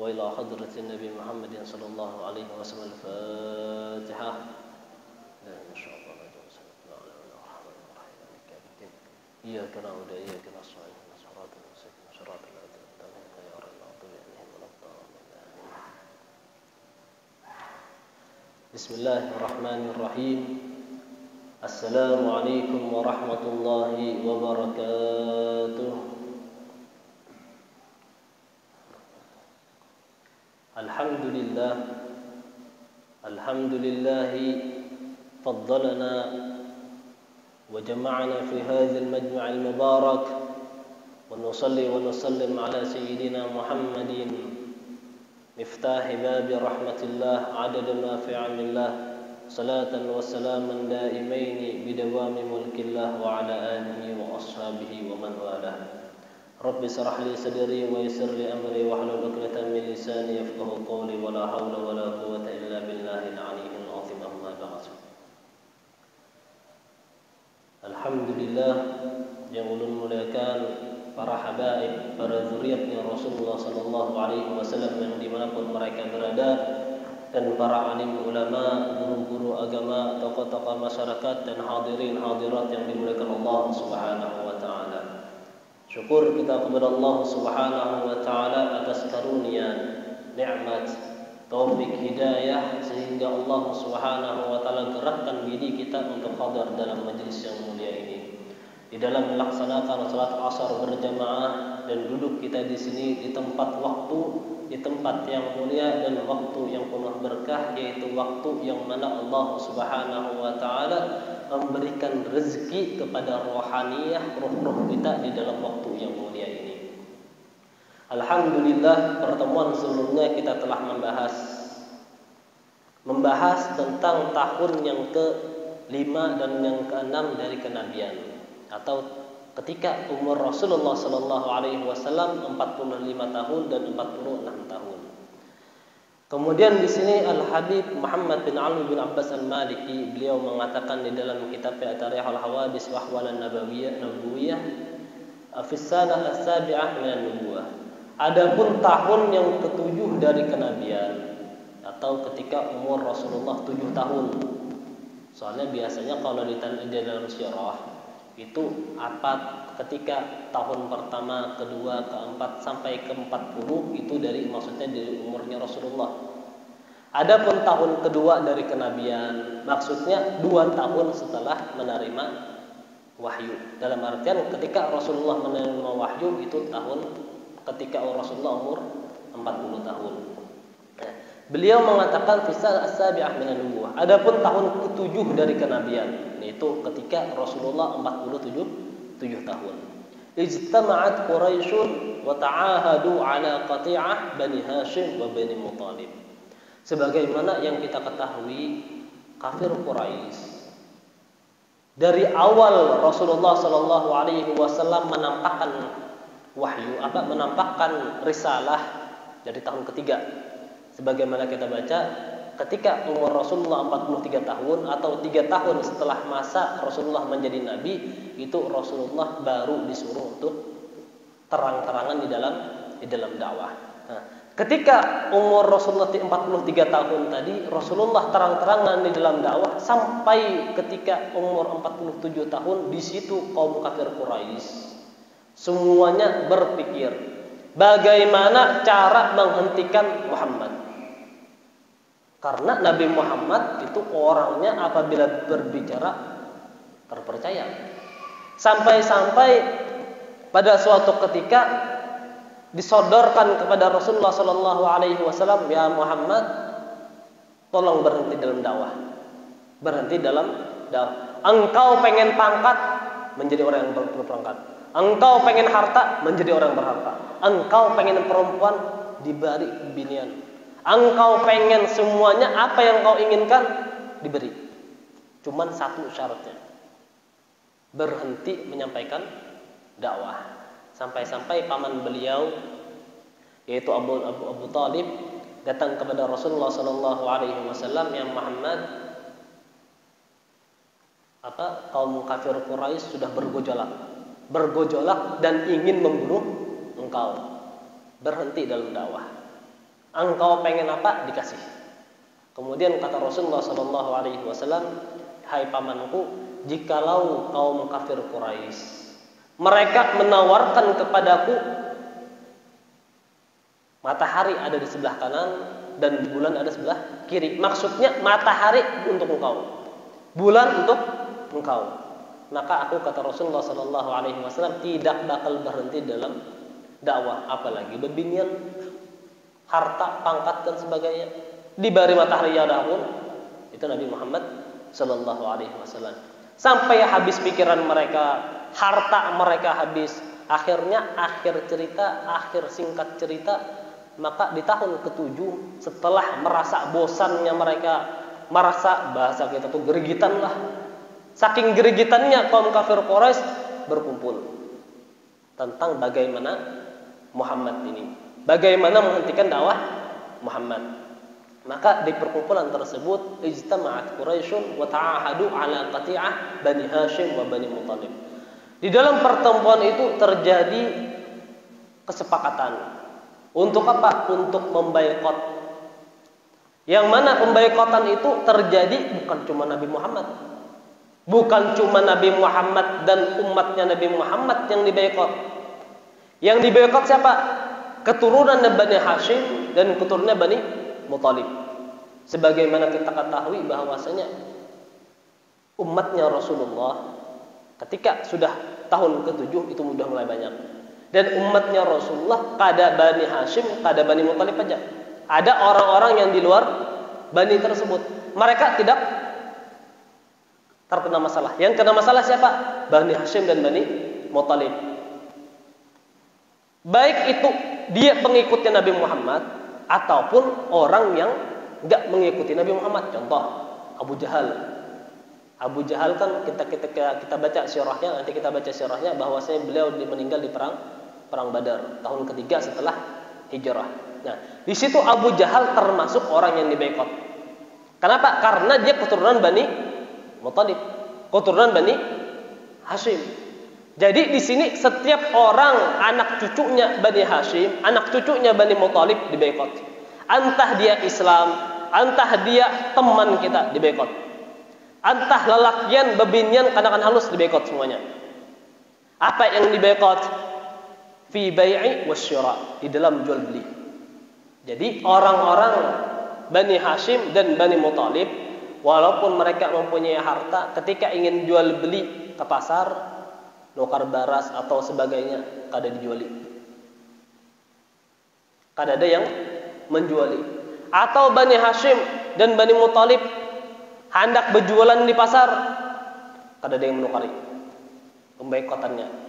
وإلى حضرة النبي محمد صلى الله عليه وسلم. الفاتحة. إن شاء الله إياك نعبد وإياك نستعين صراط المستقيم صراط الذين أنعمت عليهم غير المغضوب عليهم ولا الضالين. بسم الله الرحمن الرحيم. السلام عليكم ورحمة الله وبركاته. الحمد لله فضلنا وجمعنا في هذا المجمع المبارك، ونصلي ونسلم على سيدنا محمد مفتاح باب رحمة الله عدد ما في علم الله، صلاة وسلاما دائمين بدوام ملك الله وعلى آله وأصحابه ومن والاه. رب اشرح لي صدري ويسر لي أمري واحلل عقدة من لساني يفقهوا قولي ولا حول ولا قوة إلا بالله العلي العظيم. أما بعد. Alhamdulillah yang ulun muliakan para habaib, para zuriatnya Rasulullah sallallahu alaihi wasallam yang dimanapun mereka berada, dan para alim ulama, guru-guru agama, tokoh-tokoh masyarakat dan hadirin hadirat yang dimuliakan Allah Subhanahu wa taala. Syukur kita kepada Allah Subhanahu wa taala atas karunia, nikmat, taufik hidayah sehingga Allah Subhanahu wa taala gerakkan diri kita untuk hadir dalam majelis yang mulia ini. Di dalam melaksanakan salat asar berjamaah dan duduk kita di sini di tempat waktu, di tempat yang mulia dan waktu yang penuh berkah, yaitu waktu yang mana Allah Subhanahu wa taala memberikan rezeki kepada rohaniyah ruh-ruh kita di dalam waktu yang mulia ini. Alhamdulillah, pertemuan sebelumnya kita telah membahas tentang tahun yang ke-5 dan yang ke-6 dari kenabian, atau ketika umur Rasulullah sallallahu alaihi wasallam 45 tahun dan 46 tahun. Kemudian di sini Al-Habib Muhammad bin Ali bin Abbas Al-Maliki, beliau mengatakan di dalam kitab Tarikh Al-Hawadis wa Ahwal An-Nabawiyah fi Sanah As-Sabi'ah min An-Nubuwah. Adapun tahun yang ke-7 dari kenabian, atau ketika umur Rasulullah 7 tahun. Soalnya biasanya kalau di dalam sirah itu ketika tahun pertama, kedua, keempat sampai ke-40 itu maksudnya dari umurnya Rasulullah. Adapun tahun kedua dari kenabian maksudnya 2 tahun setelah menerima wahyu. Dalam artian ketika Rasulullah menerima wahyu itu tahun ketika Rasulullah umur 40 tahun. Beliau mengatakan fisal as-sabi'ah min an-nubuwah. Adapun tahun ke-7 dari kenabian, yaitu ketika Rasulullah 47 tahun. Ijtama'at Quraisyun wa ta'ahadu ala qati'ah Bani Hashim wa Bani Muthalib. Sebagaimana yang kita ketahui, kafir Quraisy dari awal Rasulullah sallallahu alaihi wasallam menampakkan wahyu, menampakkan risalah dari tahun ketiga. Sebagaimana kita baca, ketika umur Rasulullah 43 tahun atau 3 tahun setelah masa Rasulullah menjadi nabi, itu Rasulullah baru disuruh untuk terang-terangan di dalam dakwah. Nah, ketika umur Rasulullah 43 tahun tadi, Rasulullah terang-terangan di dalam dakwah sampai ketika umur 47 tahun, di situ kaum kafir Quraisy semuanya berpikir bagaimana cara menghentikan Muhammad. Karena Nabi Muhammad itu orangnya apabila berbicara terpercaya. Sampai-sampai pada suatu ketika disodorkan kepada Rasulullah sallallahu alaihi wasallam, "Ya Muhammad, tolong berhenti dalam dakwah. Berhenti dalam dakwah. Engkau pengen pangkat, menjadi orang yang berpangkat. Engkau pengen harta, menjadi orang berharta. Engkau pengen perempuan, diberi binian. Engkau pengen semuanya, apa yang kau inginkan diberi. Cuman satu syaratnya, berhenti menyampaikan dakwah." Sampai-sampai paman beliau, yaitu Abu Talib, datang kepada Rasulullah sallallahu alaihi wasallam, "Ya Muhammad, kaum kafir Quraisy sudah bergojolak dan ingin membunuh engkau. Berhenti dalam dakwah." Engkau pengen apa? Dikasih. Kemudian kata Rasulullah sallallahu alaihi wasallam, "Hai pamanku, jikalau kaum kafir Quraisy mereka menawarkan kepadaku matahari ada di sebelah kanan dan bulan ada sebelah kiri." Maksudnya matahari untuk engkau, bulan untuk engkau. Maka aku, kata Rasulullah sallallahu alaihi wasallam, tidak bakal berhenti dalam dakwah, apalagi bebinian harta, pangkat dan sebagainya. Diberi matahari ada pun itu Nabi Muhammad sallallahu alaihi wasallam. Sampai habis pikiran mereka, harta mereka habis. Akhirnya akhir singkat cerita, maka di tahun ke-7 setelah merasa bosannya mereka, merasa bahasa kita tuh gerigitan lah. Saking gerigitannya kaum kafir Quraisy berkumpul tentang bagaimana Muhammad ini, bagaimana menghentikan dakwah Muhammad. Maka di perkumpulan tersebut ijtama'at Quraisyun wa ta'ahadu ala qati'ah Bani Hashim wa Bani Muthalib. Di dalam pertemuan itu terjadi kesepakatan untuk apa? Untuk memboikot. Yang mana pemboikotan itu terjadi bukan cuma Nabi Muhammad. Bukan cuma Nabi Muhammad dan umatnya Nabi Muhammad yang diboikot. Yang diboikot siapa? Keturunan Bani Hashim dan keturunan Bani Muthalib. Sebagaimana kita ketahui bahwasanya umatnya Rasulullah ketika sudah tahun ke-7 itu sudah mulai banyak. Dan umatnya Rasulullah kada Bani Hashim, kada Bani Muthalib aja. Ada orang-orang yang di luar Bani tersebut. Mereka tidak terkena masalah. Yang kena masalah siapa? Bani Hashim dan Bani Muthalib. Baik itu dia pengikutnya Nabi Muhammad ataupun orang yang enggak mengikuti Nabi Muhammad. Contoh Abu Jahal. Abu Jahal kan kita baca sirahnya, nanti kita baca sirahnya bahwasanya beliau meninggal di perang Badar tahun ketiga setelah hijrah. Nah, di situ Abu Jahal termasuk orang yang diboikot. Kenapa? Karena dia keturunan Bani Muthalib, keturunan Bani Hashim. Jadi di sini setiap orang anak cucunya Bani Hashim, anak cucunya Bani Muthalib diboikot. Entah dia Islam, entah dia teman kita diboikot. Entah lelakian, bebinian, kanakan halus diboikot semuanya. Apa yang diboikot? Fi bai'i wasyira, di dalam jual beli. Jadi orang-orang Bani Hashim dan Bani Muthalib walaupun mereka mempunyai harta, ketika ingin jual beli ke pasar, nukar baras atau sebagainya, kada dijuali. Kada ada yang menjuali. Atau Bani Hashim dan Bani Muthalib hendak berjualan di pasar, kada ada yang menukari. Pemboikotannya.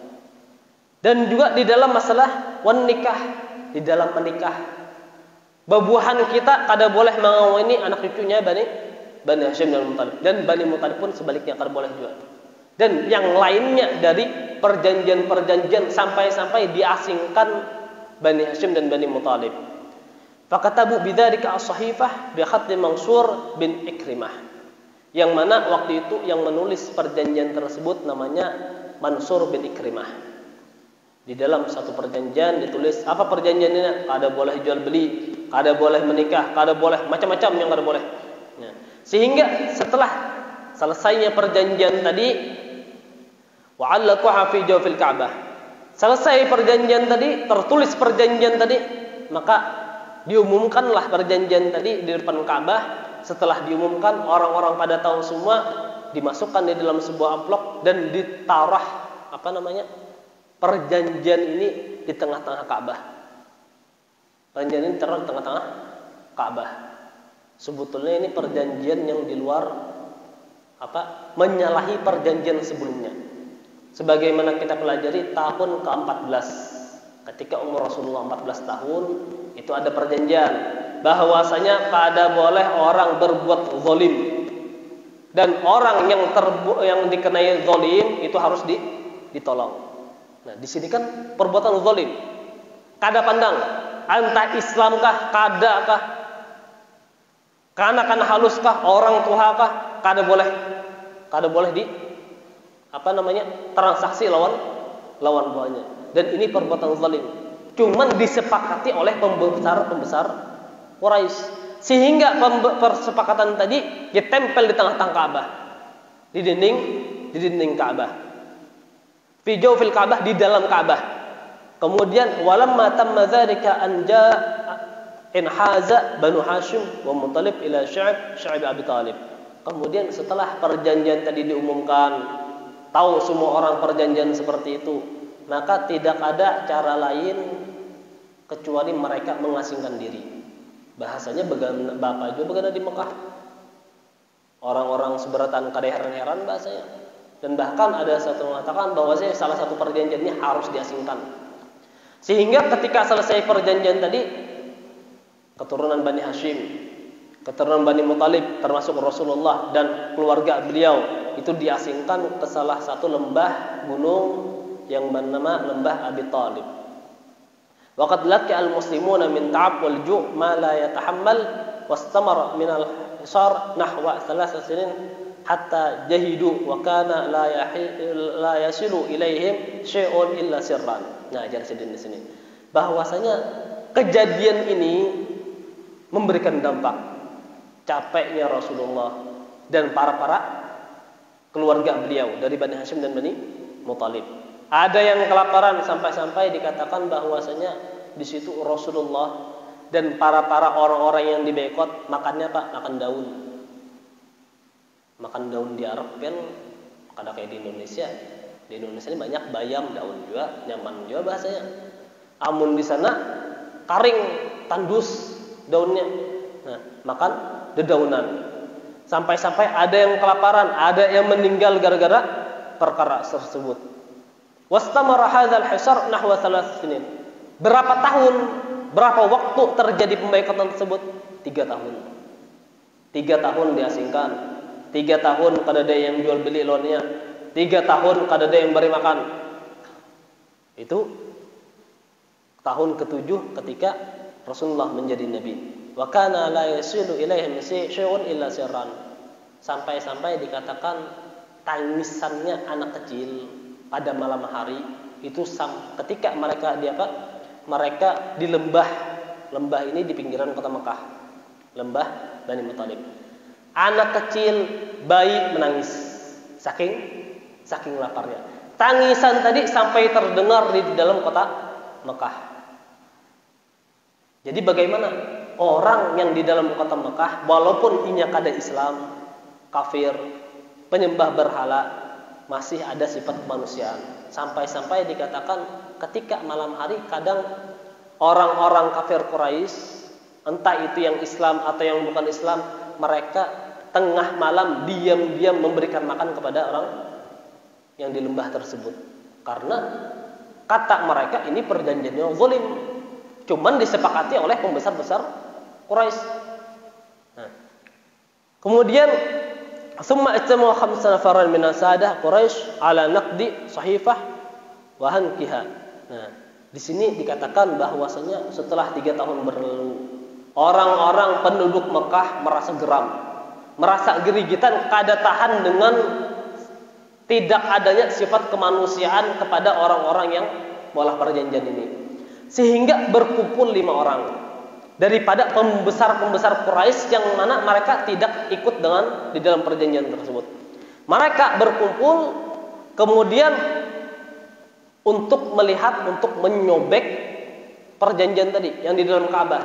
Dan juga di dalam masalah wan nikah, di dalam menikah, babuhan kita kada boleh mengawini anak cucunya Bani Hashim dan Muthalib, dan Bani Muthalib pun sebaliknya kada boleh juga. Dan yang lainnya dari perjanjian-perjanjian sampai-sampai diasingkan Bani Hashim dan Bani Muthalib. Fakatabu bidzalika as-sahifah bi khat Mansur bin Ikrimah. Yang mana waktu itu yang menulis perjanjian tersebut namanya Mansur bin Ikrimah. Di dalam satu perjanjian ditulis apa perjanjiannya? Kada boleh jual beli, kada boleh menikah, kada boleh macam-macam yang kada boleh. Nah, sehingga setelah selesainya perjanjian tadi, wa'allaqaha fi jawfil Ka'bah. Selesai perjanjian tadi, tertulis perjanjian tadi, maka diumumkanlah perjanjian tadi di depan Ka'bah. Setelah diumumkan, orang-orang pada tahu semua, dimasukkan di dalam sebuah amplop dan ditarah perjanjian ini di tengah-tengah Ka'bah. Perjanjian ini ditaruh di tengah-tengah Ka'bah. Sebetulnya ini perjanjian yang di luar menyalahi perjanjian sebelumnya. Sebagaimana kita pelajari tahun ke-14, ketika umur Rasulullah 14 tahun, itu ada perjanjian bahwasanya kada boleh orang berbuat zalim, dan orang yang dikenai zalim itu harus ditolong. Nah, di sini kan perbuatan zalim kada pandang entah Islamkah, kadakah, kanakan haluskah, orang tuhakah, kada boleh di transaksi lawan buahnya. Dan ini perbuatan zalim. Cuman disepakati oleh pembesar Quraisy. Sehingga persepakatan tadi ditempel di tengah-tengah Ka'bah. Di dinding Ka'bah. Fi jawfil Ka'bah, di dalam Ka'bah. Kemudian walamma tamma dzalika anja inhaza Banu Hashim wa Muttalib ila Syu'aib Abi Thalib. Kemudian setelah perjanjian tadi diumumkan, tahu semua orang perjanjian seperti itu, maka tidak ada cara lain kecuali mereka mengasingkan diri. Bahasanya bapak juga begana di Mekah. Orang-orang seberatan kada heran-heran bahasanya. Dan bahkan ada satu mengatakan bahwa salah satu perjanjian ini harus diasingkan. Sehingga ketika selesai perjanjian tadi, keturunan Bani Hashim, keturunan Bani Muttalib termasuk Rasulullah dan keluarga beliau itu diasingkan ke salah satu lembah gunung yang bernama Lembah Abi Thalib. Waqad laqiya al-muslimuna min ta'ab wal ju' ma la yatahammal wastamara min al-hisar nahwa 3 sinin hatta jahidu wa kana la yasilu ilaihim syai'un illa sirran. Nah, ajar sedin di sini. Bahwasanya kejadian ini memberikan dampak capeknya Rasulullah dan para keluarga beliau dari Bani Hashim dan Bani Muttalib. Ada yang kelaparan sampai-sampai dikatakan bahwasanya di situ Rasulullah dan para orang-orang yang diboikot makannya apa? Makan daun. Makan daun di Arab kan kada kayak di Indonesia. Di Indonesia ini banyak bayam daun juga, nyaman juga bahasanya. Amun di sana karing, tandus daunnya. Nah, makan dedaunan. Sampai-sampai ada yang kelaparan, ada yang meninggal gara-gara perkara tersebut. Wastamara hadzal hisar nahwa 3 sinin. Berapa tahun, berapa waktu terjadi pemboikotan tersebut? 3 tahun. 3 tahun diasingkan. 3 tahun kada ada yang jual beli lawannya. 3 tahun kada ada yang beri makan. Itu tahun ke-7 ketika Rasulullah menjadi nabi. Wa kana la yasilu ilaihim syai'un illa sirran. Sampai-sampai dikatakan tangisannya anak kecil pada malam hari itu ketika mereka mereka di lembah ini di pinggiran kota Mekah, lembah Bani Muttalib. Anak kecil bayi menangis saking laparnya. Tangisan tadi sampai terdengar di dalam kota Mekah. Jadi bagaimana orang yang di dalam kota Mekah walaupun inya kada Islam, kafir, penyembah berhala, masih ada sifat kemanusiaan. Sampai-sampai dikatakan ketika malam hari kadang orang-orang kafir Quraisy, entah itu yang Islam atau yang bukan Islam, mereka tengah malam diam-diam memberikan makan kepada orang yang di lembah tersebut. Karena kata mereka ini perjanjiannya zalim, cuman disepakati oleh pembesar-besar Quraisy. Nah, kemudian summa ijtama'u 5 nafaran min as-sadah Quraisy ala naqdi sahifah wa hankiha. Nah, di sini dikatakan bahwasanya setelah 3 tahun berlalu, orang-orang penduduk Mekah merasa geram, merasa gerigitan, kada tahan dengan tidak adanya sifat kemanusiaan kepada orang-orang yang menolak perjanjian ini. Sehingga berkumpul 5 orang daripada pembesar-pembesar Quraisy yang mana mereka tidak ikut di dalam perjanjian tersebut. Mereka berkumpul kemudian untuk melihat, untuk menyobek perjanjian tadi yang di dalam Ka'bah.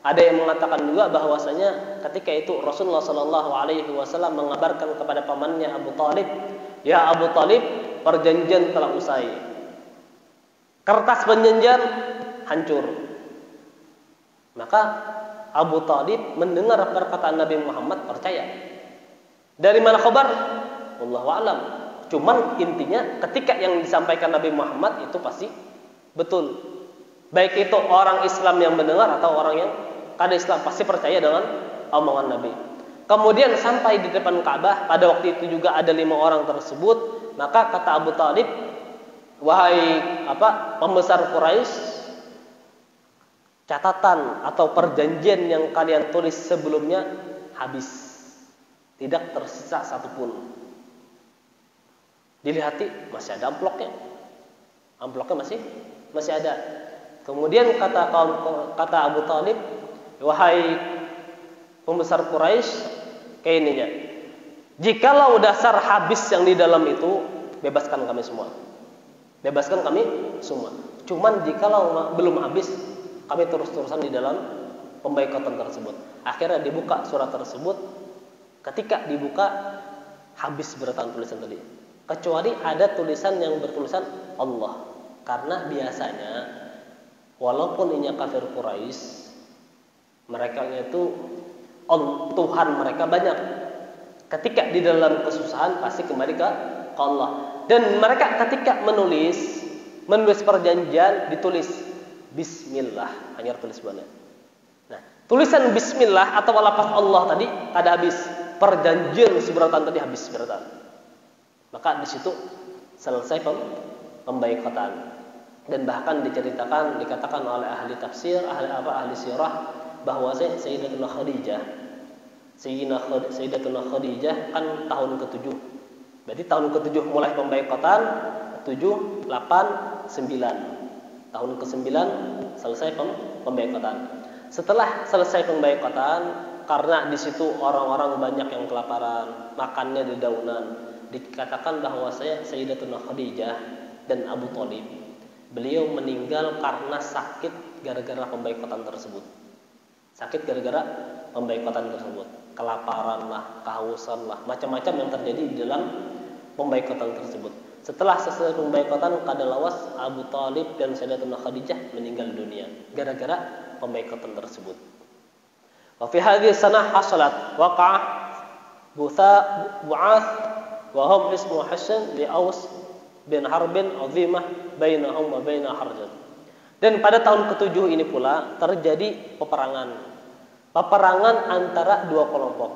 Ada yang mengatakan juga bahwasanya ketika itu Rasulullah Shallallahu Alaihi Wasallam mengabarkan kepada pamannya Abu Thalib, ya Abu Thalib, perjanjian telah usai. Kertas perjanjian hancur. Maka Abu Thalib mendengar perkataan Nabi Muhammad, percaya. Dari mana khabar? Wallahu a'lam. Cuman intinya ketika yang disampaikan Nabi Muhammad itu pasti betul. Baik itu orang Islam yang mendengar atau orang yang kada Islam, pasti percaya dengan omongan Nabi. Kemudian sampai di depan Ka'bah, pada waktu itu juga ada 5 orang tersebut. Maka kata Abu Thalib, wahai pembesar Quraisy, catatan atau perjanjian yang kalian tulis sebelumnya habis, tidak tersisa satupun. Dilihati masih ada amplopnya masih ada. Kemudian kata Abu Thalib, wahai pembesar Quraisy, kayak ini ya. Jikalau dasar habis yang di dalam itu, bebaskan kami semua. Bebaskan kami semua. Cuman jikalau belum habis, kami terus-terusan di dalam pemboikotan tersebut. Akhirnya dibuka surat tersebut. Ketika dibuka, habis beratan tulisan tadi. Kecuali ada tulisan yang bertulisan Allah. Karena biasanya, walaupun ini kafir Quraisy, mereka itu Tuhan mereka banyak. Ketika di dalam kesusahan pasti kembali ke Allah. Dan mereka ketika menulis perjanjian ditulis Bismillah, hanya tulis mana. Nah, tulisan Bismillah atau lafaz Allah tadi ada habis. Perjanjian seberatan tadi habis beratan. Maka di situ selesai pemboikotan. Dan bahkan dikatakan oleh ahli tafsir, ahli sirah bahwa Sayyidatuna Khadijah kan tahun ke-7. Berarti tahun ke-7 mulai pemboikotan, 7, 8, 9. Tahun ke-9 selesai pemboikotan. Setelah selesai pemboikotan, karena di situ orang-orang banyak yang kelaparan, makannya di daunan, dikatakan bahwa Sayyidatuna Khadijah dan Abu Thalib, beliau meninggal karena sakit gara-gara pemboikotan tersebut. Sakit gara-gara pemboikotan tersebut. Kelaparan lah, kehausan lah, macam-macam yang terjadi di dalam pemboikotan tersebut. Setelah selesai pemboikotan, kadalawas Abu Thalib dan Sayyidatuna Khadijah meninggal dunia gara-gara pemboikotan tersebut. Wa fi hadhihi sanah hasalat waqa'ah Bu'ath wa hum ismu Hasan li Aus bin Harbin azimah bainahum wa baina Harjat. Dan pada tahun ke-7 ini pula terjadi peperangan antara dua kelompok.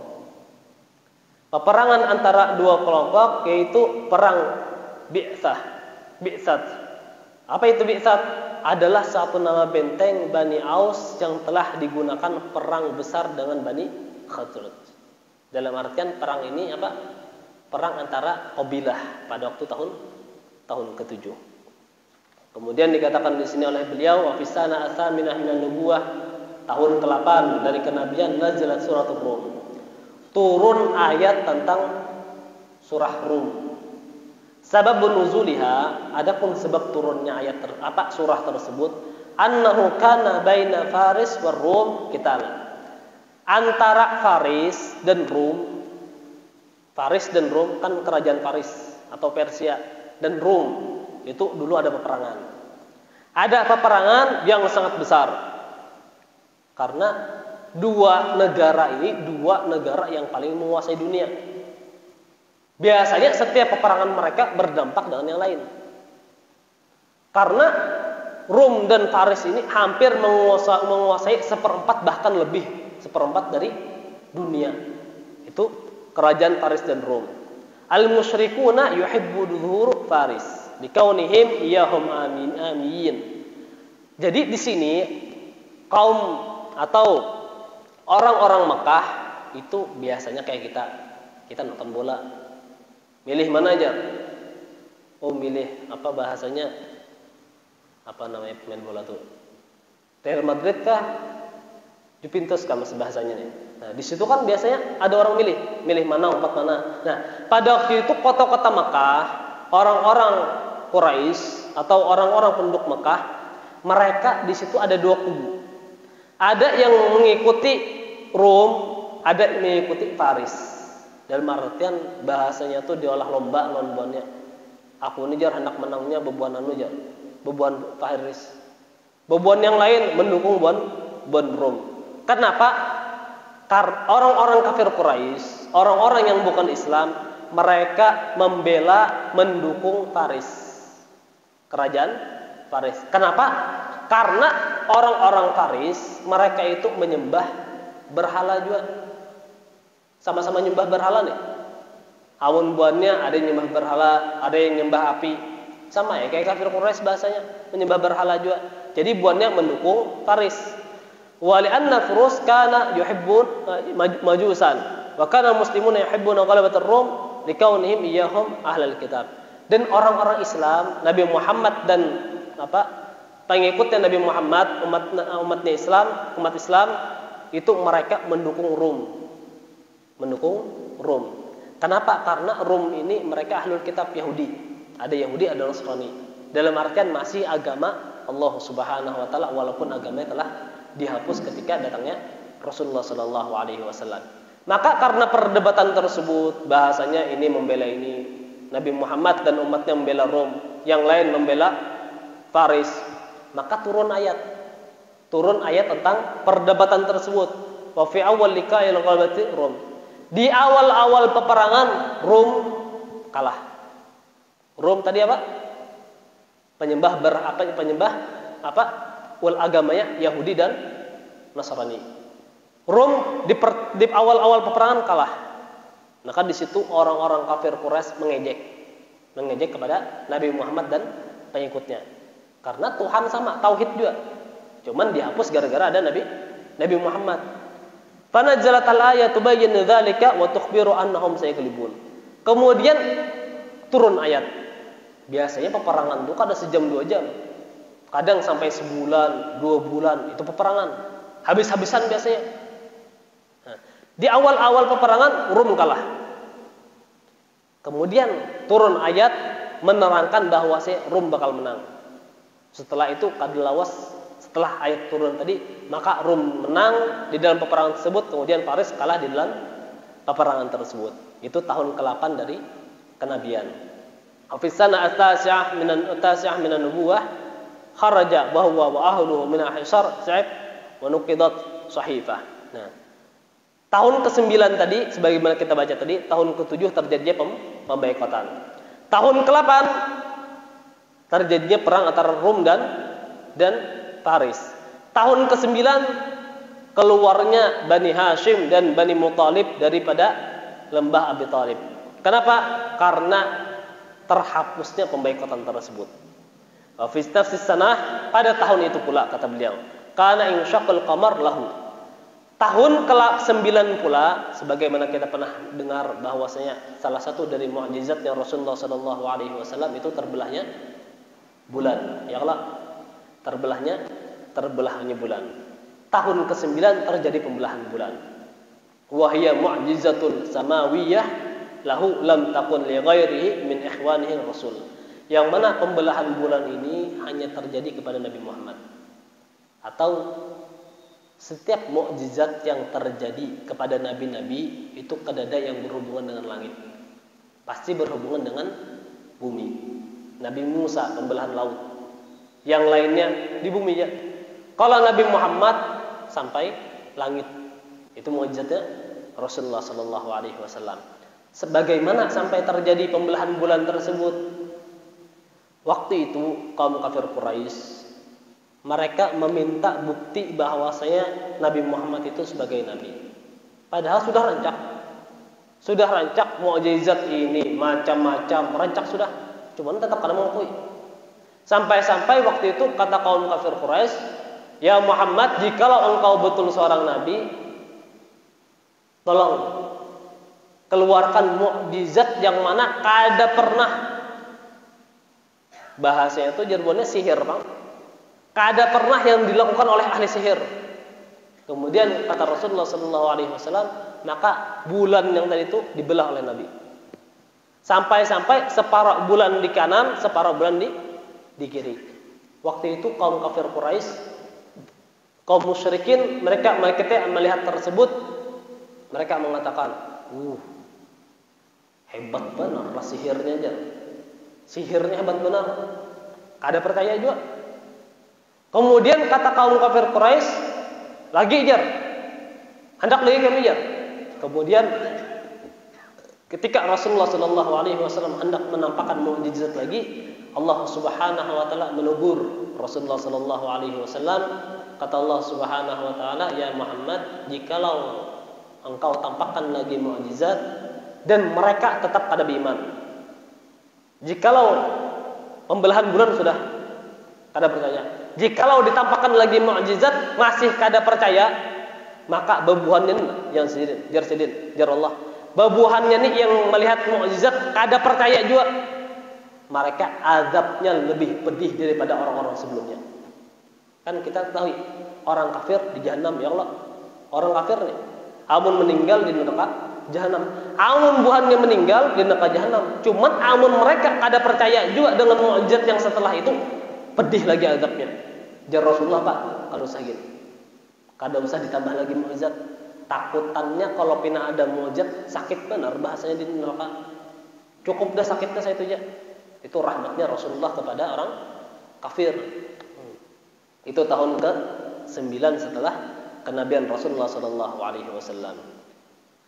Peperangan antara dua kelompok yaitu perang Bi'tsat. Apa itu Bi'tsat? Adalah satu nama benteng Bani Aus yang telah digunakan perang besar dengan Bani Khazraj. Dalam artian perang ini apa? Perang antara kabilah pada waktu tahun ke-7. Kemudian dikatakan di sini oleh beliau wa fi sana atsaminah minan nubuwah, tahun ke-8 dari kenabian, nazalat surat Rum. Turun ayat tentang surah Rum. Sababun nuzuliha, adapun sebab turunnya ayat surah tersebut, annahu kana baina Faris war Rum qital. Antara Faris dan Rum. Faris dan Rum kan kerajaan Faris atau Persia, dan Rum itu dulu ada peperangan. Ada peperangan yang sangat besar. Karena dua negara yang paling menguasai dunia. Biasanya setiap peperangan mereka berdampak dengan yang lain. Karena Rum dan Faris ini hampir menguasai 1/4 bahkan lebih 1/4 dari dunia. Itu kerajaan Faris dan Rum. Al-musyrikuna yuhibbu dhuhur Faris likaunihim iyahum amin. Jadi di sini kaum atau orang-orang Mekah itu biasanya kayak kita nonton bola. Milih mana aja? Oh, milih apa bahasanya? Apa namanya pemain bola tuh? Real Madrid kah? Juventus kah masih bahasanya nih. Nah, di situ kan biasanya ada orang milih mana, umpat mana. Nah, pada waktu itu kota-kota Mekah, orang-orang Quraisy atau orang-orang penduduk Mekah, mereka di situ ada dua kubu. Ada yang mengikuti Rum, ada yang mengikuti Faris. Dalam artian bahasanya tuh diolah lombanya. Aku ini jar hendak menangnya bebuan anu jar, bebuan Faris. Bebuan yang lain mendukung bebuan Rum. Kenapa? Karena orang-orang kafir Quraisy, orang-orang yang bukan Islam, mereka mendukung Faris, kerajaan Faris. Kenapa? Karena orang-orang Faris, mereka itu menyembah berhala juga. Sama-sama nyembah berhala nih. Amun buannya ada yang nyembah berhala, ada yang nyembah api. Sama ya kayak kafir Quraisy bahasanya, menyembah berhala juga. Jadi buannya mendukung Faris. Wa li'anna Furus kana yuhibbun majusan wa kana muslimuna yuhibbuna ghalabatar Rum likaunihim iyyahum ahlul kitab. Dan orang-orang Islam, Nabi Muhammad dan pengikutnya Nabi Muhammad, umat Islam itu mereka mendukung Rum. Kenapa? Karena Rum ini mereka ahlul kitab Yahudi. Ada Yahudi, ada Nasrani. Dalam artian masih agama Allah Subhanahu wa taala walaupun agamanya telah dihapus ketika datangnya Rasulullah sallallahu alaihi wasallam. Maka karena perdebatan tersebut, bahasanya ini membela ini, Nabi Muhammad dan umatnya membela Rom, yang lain membela Faris, maka turun ayat tentang perdebatan tersebut. Wa fi awwal liqa'il ghalabati Rom. Di awal-awal peperangan Rom kalah. Rom tadi apa? Penyembah agamanya Yahudi dan Nasrani. Rom di awal-awal peperangan kalah. Maka di situ orang-orang kafir Quraisy mengejek kepada Nabi Muhammad dan pengikutnya. Karena Tuhan sama, tauhid juga. Cuman dihapus gara-gara ada Nabi Muhammad. Fanazalatal ayatu bayyinu dzalika wa tukhbiru annahum sayaghlibun. Kemudian turun ayat. Biasanya peperangan itu kadang sejam 2 jam. Kadang sampai sebulan, 2 bulan itu peperangan. Habis-habisan biasanya. Nah, di awal-awal peperangan Rum kalah. Kemudian turun ayat menerangkan bahwa Rum bakal menang. Setelah itu kadalawas, setelah ayat turun tadi, maka Rum menang di dalam peperangan tersebut. Kemudian Faris kalah di dalam peperangan tersebut. Itu tahun ke-8 dari kenabian. Afisana at-tasi'ah minan nubuwah kharaja wa huwa wa ahluhu min al-hisar sa'ib wa nuqidat sahifah. Nah, tahun ke-9 tadi sebagaimana kita baca tadi, tahun ke-7 terjadinya pemboikotan. Tahun ke-8 terjadinya perang antara Rum dan Faris. Tahun ke-9 keluarnya Bani Hashim dan Bani Muthalib daripada lembah Abi Thalib. Kenapa? Karena terhapusnya pemboikotan tersebut. Wa fi nafsis sanah, pada tahun itu pula kata beliau, kana insyaqal qamar lahu. Tahun ke-9 pula, sebagaimana kita pernah dengar bahwasanya salah satu dari mukjizatnya Rasulullah sallallahu alaihi wasallam itu terbelahnya bulan. Ya Allah, terbelahnya bulan. Tahun ke-9 terjadi pembelahan bulan. Wa hiya mu'jizatun samawiyah lahu lam takun li ghairihi min ikhwanihi rasul. Yang mana pembelahan bulan ini hanya terjadi kepada Nabi Muhammad. Atau setiap mukjizat yang terjadi kepada nabi-nabi itu kadada yang berhubungan dengan langit. Pasti berhubungan dengan bumi. Nabi Musa pembelahan laut. Yang lainnya di bumi ya. Kalau Nabi Muhammad sampai langit. Itu mukjizatnya Rasulullah sallallahu alaihi wasallam. Sebagaimana sampai terjadi pembelahan bulan tersebut, waktu itu kaum kafir Quraisy mereka meminta bukti bahwasanya Nabi Muhammad itu sebagai nabi. Padahal sudah rancak mukjizat ini macam-macam, rancak sudah, cuman tetap kada mengakui. Sampai-sampai waktu itu kata kaum kafir Quraisy, "Ya Muhammad, jikalau engkau betul seorang nabi, tolong keluarkan mukjizat yang mana kada pernah." Bahasanya itu jargonnya sihir, Bang. Kada pernah yang dilakukan oleh ahli sihir. Kemudian kata Rasulullah sallallahu alaihi wasallam, maka bulan yang tadi itu dibelah oleh Nabi. Sampai-sampai separuh bulan di kanan, separuh bulan di kiri. Waktu itu kaum kafir Quraisy, kaum musyrikin, mereka melihat tersebut, mereka mengatakan, hebat benar lah sihirnya aja. Sihirnya hebat benar. Kada percaya juga. Kemudian kata kaum kafir Quraisy, lagi jar. Hendak lagi kami jar. Kemudian ketika Rasulullah sallallahu alaihi wasallam hendak menampakkan mukjizat lagi, Allah Subhanahu wa taala menegur Rasulullah sallallahu alaihi wasallam. Kata Allah Subhanahu wa taala, "Ya Muhammad, jikalau engkau tampakkan lagi mukjizat dan mereka tetap kada beriman. Jikalau pembelahan bulan sudah kada percaya, jikalau ditampakkan lagi mukjizat masih kada percaya, maka babuhannya yang sedin, jar Allah. Babuhannya nih yang melihat mukjizat kada percaya juga. Mereka azabnya lebih pedih daripada orang-orang sebelumnya." Kan kita tahu orang kafir di jahanam, ya Allah. Orang kafir nih. Amun meninggal di neraka jahanam. Amun buhannya meninggal di neraka jahanam. Cuman amun mereka ada percaya juga dengan mukjizat yang setelah itu, pedih lagi azabnya. Jar Rasulullah, Pak, kalau sakit, kada usah ditambah lagi mukjizat. Takutannya kalau pina ada mukjizat sakit benar bahasanya di neraka. Cukup dah sakitnya saya itu aja. Itu rahmatnya Rasulullah kepada orang kafir. Itu tahun ke-9 setelah kenabian Rasulullah sallallahu alaihi wasallam.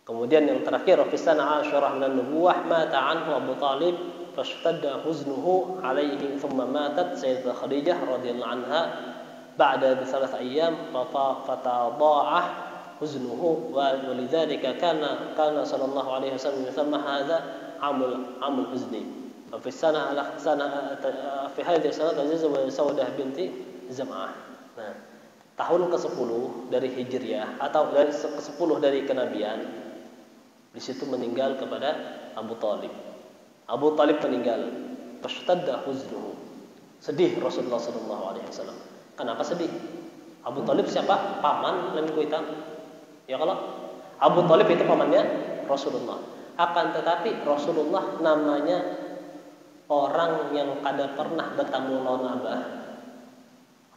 Kemudian yang terakhir, fi sana Asyurah min an-nubuwah mata anhu Abu Talib fashtadda huznuhu alaihi thumma matat Sayyidah Khadijah radhiyallahu anha ba'da thalath ayyam fatada'ah huznuhu wa lidzalika kana sallallahu alaihi wasallam yusamma hadha amul huzni. Fi sana fi hadhihi sanah tazawwaj Saudah binti Zam'ah. Nah, tahun ke-10 dari Hijriah atau dari ke-10 dari kenabian, di situ meninggal kepada Abu Talib. Abu Talib meninggal. Fashtadda huznuhu. Sedih Rasulullah sallallahu alaihi wasallam. Kenapa sedih? Abu Talib siapa? Paman dan kuitan. Ya kalau Abu Talib itu pamannya Rasulullah. Akan tetapi Rasulullah namanya orang yang kada pernah bertemu lawan abah.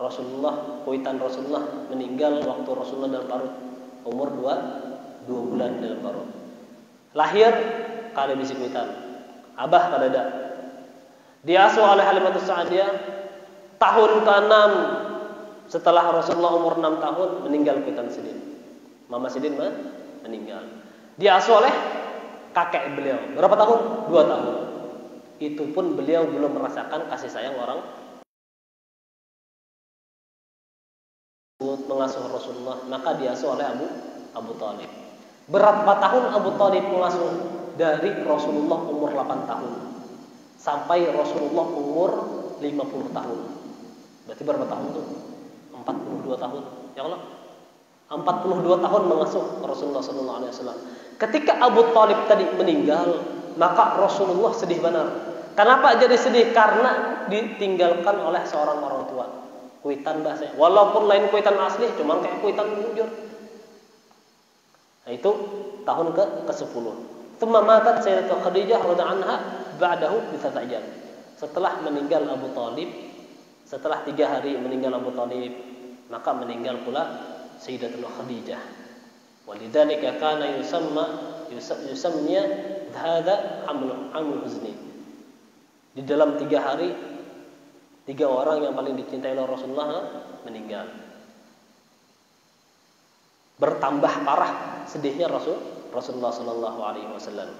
Rasulullah, kuitan Rasulullah meninggal waktu Rasulullah dalam parut, umur 2 bulan dalam parut. Lahir kada bisi kuitan, abah kada ada. Diasuh oleh Halimatus Sa'diyah tahun ke-6 setelah Rasulullah umur 6 tahun meninggal kuitan Sidin. Mama Sidin meninggal. Diasuh oleh kakek beliau. Berapa tahun? 2 tahun. Itu pun beliau belum merasakan kasih sayang orang mengasuh Rasulullah, maka diasuh oleh Abu Talib. Berapa tahun Abu Talib mengasuh? Dari Rasulullah umur 8 tahun sampai Rasulullah umur 50 tahun. Berarti berapa tahun tuh? 42 tahun. Ya Allah, 42 tahun mengasuh Rasulullah sallallahu alaihi wasallam. Ketika Abu Talib tadi meninggal, maka Rasulullah sedih benar. Kenapa jadi sedih? Karena ditinggalkan oleh seorang orang tua. Kuitan bahasa, walaupun lain kuitan asli, cuma kayak kuitan bujur. Nah, itu tahun ke-10. Tsumma matat Sayyidah Khadijah radhiyallahu anha ba'dahu bi 3 ayyam. Setelah meninggal Abu Talib, setelah 3 hari meninggal Abu Talib, maka meninggal pula Sayyidatuna Khadijah. Walidzalika kana yusammiya hadza amul huzni. Di dalam 3 hari 3 orang yang paling dicintai oleh Rasulullah meninggal. Bertambah parah sedihnya Rasulullah sallallahu alaihi wasallam.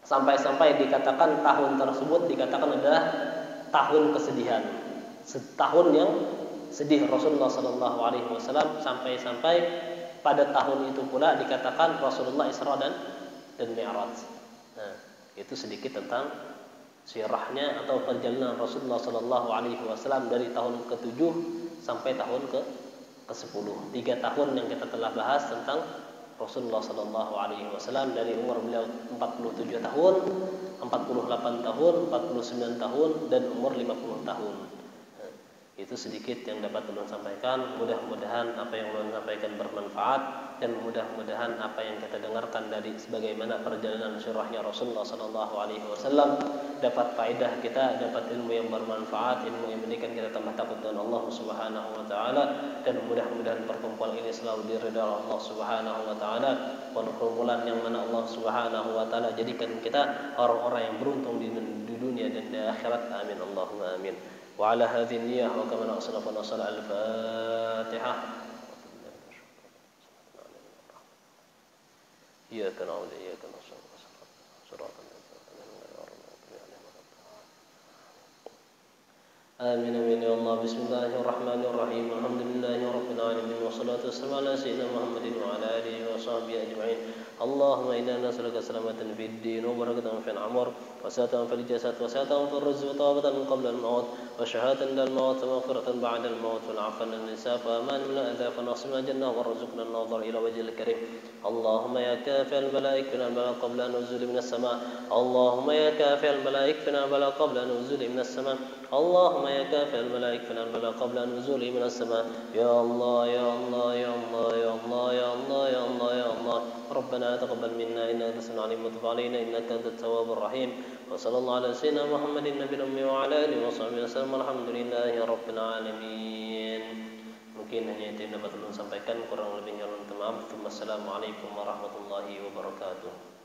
Sampai-sampai dikatakan tahun tersebut dikatakan adalah tahun kesedihan. Setahun yang sedih Rasulullah sallallahu alaihi wasallam, sampai-sampai pada tahun itu pula dikatakan Rasulullah Isra dan Mi'raj. Nah, itu sedikit tentang sirahnya atau perjalanan Rasulullah sallallahu alaihi wasallam dari tahun ke-7 sampai tahun ke-10. 3 tahun yang kita telah bahas tentang Rasulullah sallallahu alaihi wasallam dari umur beliau 47 tahun, 48 tahun, 49 tahun dan umur 50 tahun. Itu sedikit yang dapat ulun sampaikan. Mudah-mudahan apa yang ulun sampaikan bermanfaat dan mudah-mudahan apa yang kita dengarkan dari sebagaimana perjalanan sirahnya Rasulullah sallallahu alaihi wasallam dapat faedah kita, dapat ilmu yang bermanfaat, ilmu yang menjadikan kita tambah takut dengan Allah Subhanahu wa taala, dan mudah-mudahan perkumpulan ini selalu diridhai Allah Subhanahu wa taala, perkumpulan yang mana Allah Subhanahu wa taala jadikan kita orang-orang yang beruntung di dunia dan di akhirat. Amin Allahumma amin. وعلى هذه النية وكما أصلف ونصل على الفاتحة. إياك نعبد وإياك نستعين صراط آمين آمين يا الله. بسم الله الرحمن الرحيم. الحمد لله رب العالمين والصلاة والسلام على سيدنا محمد وعلى آله وصحبه أجمعين. اللهم إنا نسألك سلامة في الدين وبركة في العمر وسعة في الجسد وسعة في الرزق وطاقة قبل الموت وشهادة عند الموت ومغفرة بعد الموت والعفو عن النساء وأمان من الأذى فنصرنا الجنة وارزقنا النظر إلى وجه الكريم. اللهم يا كافي الملائكة فينا البلاء قبل نزول من السماء. اللهم يا كافي الملائكة فينا البلاء قبل نزول من السماء. اللهم يا كافي الملائكة فينا البلاء قبل نزول من السماء. يا الله يا الله يا الله يا الله يا الله ربنا تقبل منا إنك أنت السميع العليم وتب علينا إنك أنت التواب الرحيم وصلى الله على سيدنا محمد النبي الأمي وعلى آله وصحبه وسلم والحمد لله رب العالمين. Mungkin hanya itu yang dapat saya sampaikan, kurang lebihnya mohon maaf. Wassalamualaikum warahmatullahi wabarakatuh.